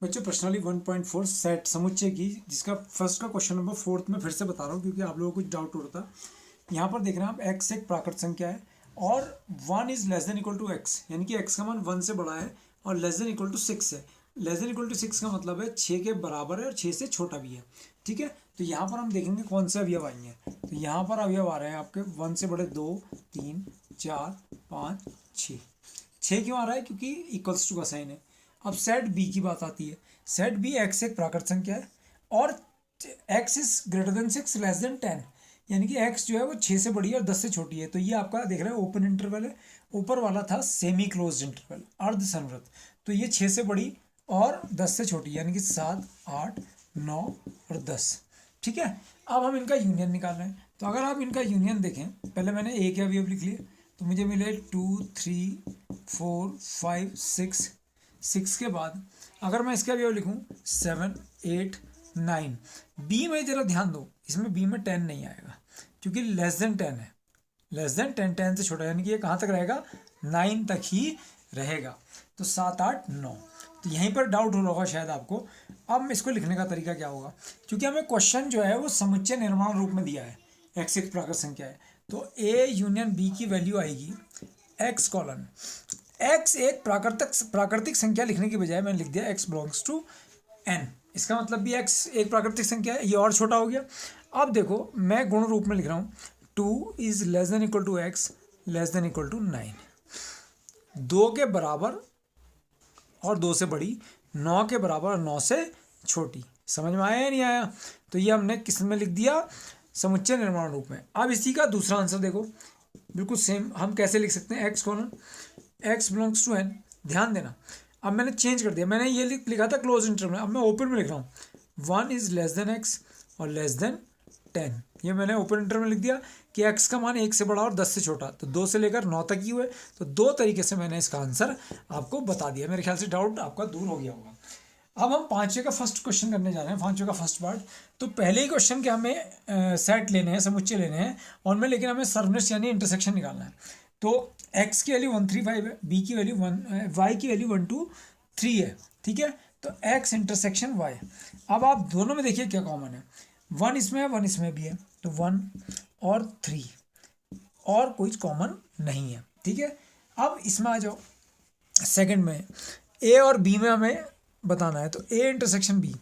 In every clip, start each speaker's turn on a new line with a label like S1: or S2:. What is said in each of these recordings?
S1: बच्चों प्रश्नावली 1.4 सेट समुच्चय की, जिसका फर्स्ट का क्वेश्चन नंबर फोर्थ में फिर से बता रहा हूँ क्योंकि आप लोगों को कुछ डाउट हो रहा था। यहाँ पर देख रहे हैं आप एक्स एक प्राकृत संख्या है और 1 is less than equal to x, यानी कि एक्स का मान 1 से बड़ा है और लेस देन इक्वल टू 6 है। लेस देन इक्वल टू 6 का मतलब है 6 के बराबर है और 6 से छोटा भी है। ठीक है, तो यहाँ पर हम देखेंगे कौन से अवयव आएंगे। तो यहाँ पर अवयव आ रहे हैं आपके 1 से बड़े 2, 3, 4, 5, 6। 6 क्यों आ रहा है? क्योंकि इक्वल्स टू का साइन है। अब सेट बी की बात आती है। सेट बी एक्स एक प्राकृत संख्या है और x is greater than 6 less than 10, यानी कि एक्स जो है वो 6 से बड़ी है और 10 से छोटी है। तो ये आपका देख रहे हैं ओपन इंटरवल है, ऊपर वाला था सेमी क्लोज इंटरवल अर्ध संवृत। तो ये 6 से बड़ी और 10 से छोटी, यानी कि 7, 8, 9 और 10। ठीक है, अब हम इनका यूनियन निकाल रहे हैं। तो अगर आप इनका यूनियन देखें, पहले मैंने ए के अवयव लिख लिए तो मुझे मिले 2, 3, 4, 5, 6। 6 के बाद अगर मैं इसका अवयव लिखूं 7, 8, 9। बी में जरा ध्यान दो, इसमें बी में 10 नहीं आएगा क्योंकि लेस देन 10 है। लेस देन 10, 10 से छोटा, यानी कि ये कहाँ तक रहेगा? 9 तक ही रहेगा। तो 7, 8, 9। तो यहीं पर डाउट हो रहा होगा शायद आपको। अब इसको लिखने का तरीका क्या होगा, क्योंकि हमें क्वेश्चन जो है वो समुच्चय निर्माण रूप में दिया है, एक्स एक प्राकृत संख्या है। तो ए यूनियन बी की वैल्यू आएगी एक्स कॉलन एक्स एक प्राकृतिक संख्या लिखने की बजाय मैंने लिख दिया एक्स बिलोंग्स टू एन। इसका मतलब भी एक्स एक प्राकृतिक संख्या है, ये और छोटा हो गया। अब देखो मैं गुण रूप में लिख रहा हूँ 2 is less than equal to x less than equal to 9। 2 के बराबर और 2 से बड़ी, 9 के बराबर और 9 से छोटी। समझ में आया या नहीं आया? तो ये हमने किस में लिख दिया? समुच्चय निर्माण रूप में। अब इसी का दूसरा आंसर देखो, बिल्कुल सेम। हम कैसे लिख सकते हैं? X colon x belongs to N. ध्यान देना, अब मैंने चेंज कर दिया। मैंने ये लिखा था क्लोज इंटरवल, अब मैं ओपन में लिख रहा हूँ 1 इज लेस देन एक्स और लेस देन 10। ये मैंने ओपन इंटरवल लिख दिया कि एक्स का मान 1 से बड़ा और 10 से छोटा, तो 2 से लेकर 9 तक ही हुए। तो 2 तरीके से मैंने इसका आंसर आपको बता दिया। मेरे ख्याल से डाउट आपका दूर हो गया होगा। अब हम 5वें का फर्स्ट क्वेश्चन करने जा रहे हैं, 5वें का फर्स्ट पार्ट। तो पहले ही क्वेश्चन के हमें सेट लेने हैं, समुच्चय लेने हैं और में, लेकिन हमें सरनिष्ठ यानी इंटरसेक्शन निकालना है। तो x की वैल्यू 1, 3, 5 है, b की वैल्यू 1, y की वैल्यू 1, 2, 3 है। ठीक है, तो x इंटरसेक्शन y। अब आप दोनों में देखिए क्या कॉमन है। 1 इसमें है, 1 इसमें भी है, तो 1 और 3 और कोई कॉमन नहीं है। ठीक है, अब इसमें आ जाओ सेकंड में, a और b में हमें बताना है। तो a इंटरसेक्शन b,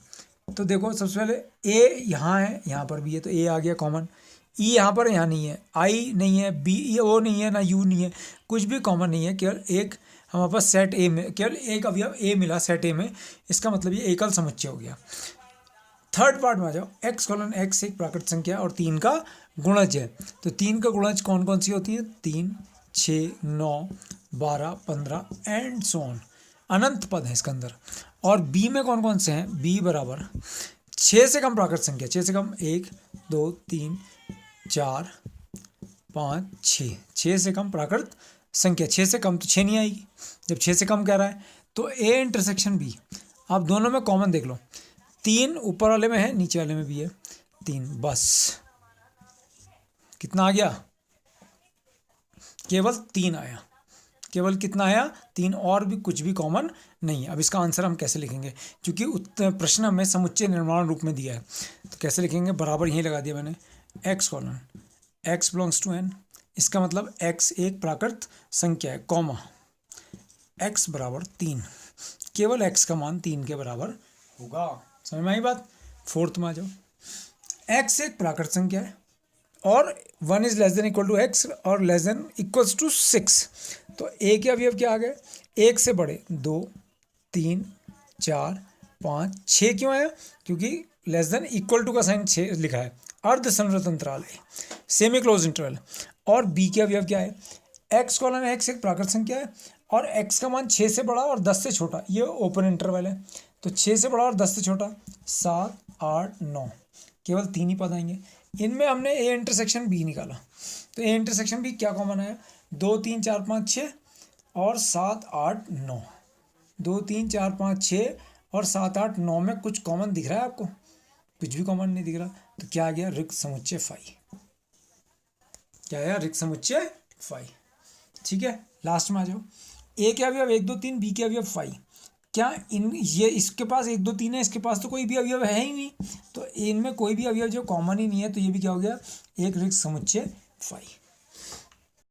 S1: तो देखो सबसे पहले a यहाँ है, यहाँ पर भी है, तो a आ गया कॉमन। ई यहाँ पर, यहाँ नहीं है, आई नहीं है, बी ओ नहीं है, ना यू नहीं है, कुछ भी कॉमन नहीं है। केवल एक हमारे पास सेट ए में केवल एक अवयव ए मिला सेट ए में, इसका मतलब ये एकल समुच्चय हो गया। थर्ड पार्ट में आ जाओ, एक्स कॉलन एक्स एक प्राकृत संख्या और 3 का गुणज है। तो 3 का गुणज कौन कौन सी होती है? 3, 6, 9, 12, 15 एंड सो ऑन, अनंत पद है इसके अंदर। और बी में कौन कौन से हैं? बी बराबर 6 से कम प्राकृत संख्या, 6 से कम 1, 2, 3, 4, 5, 6। 6 से कम प्राकृत संख्या, 6 से कम तो 6 नहीं आएगी जब 6 से कम कह रहा है। तो ए इंटरसेक्शन बी, आप दोनों में कॉमन देख लो। 3 ऊपर वाले में है, नीचे वाले में भी है 3, बस कितना आ गया? केवल 3 आया। केवल कितना आया? 3, और भी कुछ भी कॉमन नहीं है। अब इसका आंसर हम कैसे लिखेंगे, क्योंकि प्रश्न हमें समुच्चय निर्माण रूप में दिया है, तो कैसे लिखेंगे? बराबर यहीं लगा दिया मैंने, x colon x belongs to N. इसका मतलब एक्स एक प्राकृत संख्या है, कॉमा एक्स बराबर 3, केवल एक्स का मान 3 के बराबर होगा। समझ में आई बात? फोर्थ में आ जाओ, एक्स एक प्राकृत संख्या है और 1 is less than equal to x और लेस देन इक्वल्स टू 6। तो ए के अवयव क्या आ गए? 1 से बड़े 2, 3, 4, 5, 6 क्यों आया? क्योंकि लेस देन इक्वल टू का साइन 6 लिखा है, अर्ध संवृत अंतराल है, सेमी क्लोज इंटरवल। और बी के अवयव क्या है? एक्स कॉलन एक्स एक प्राकृत संख्या है और एक्स का मान 6 से बड़ा और 10 से छोटा, ये ओपन इंटरवल है। तो 6 से बड़ा और 10 से छोटा, 7, 8, 9, केवल 3 ही पद आएंगे। इनमें हमने ए इंटरसेक्शन बी निकाला, तो ए इंटरसेक्शन बी क्या कॉमन आया? 2, 3, 4, 5, 6 और 7, 8, 9। 2, 3, 4, 5, 6 और 7, 8, 9 में कुछ कॉमन दिख रहा है आपको? कुछ भी कॉमन नहीं दिख रहा। तो क्या आ गया? ऋक समुच्चय फाई। क्या आया? ऋक समुच्चय फाई। ठीक है, लास्ट में आ जाओ, ए के अवयव 1, 2, 3, बी के अवयव फाई। क्या इन ये इसके पास 1 2 3 है, इसके पास तो कोई भी अवयव है ही नहीं, तो इनमें कोई भी अवयव जो कॉमन ही नहीं है, तो ये भी क्या हो गया, एक रिक्त समुच्चय फाई।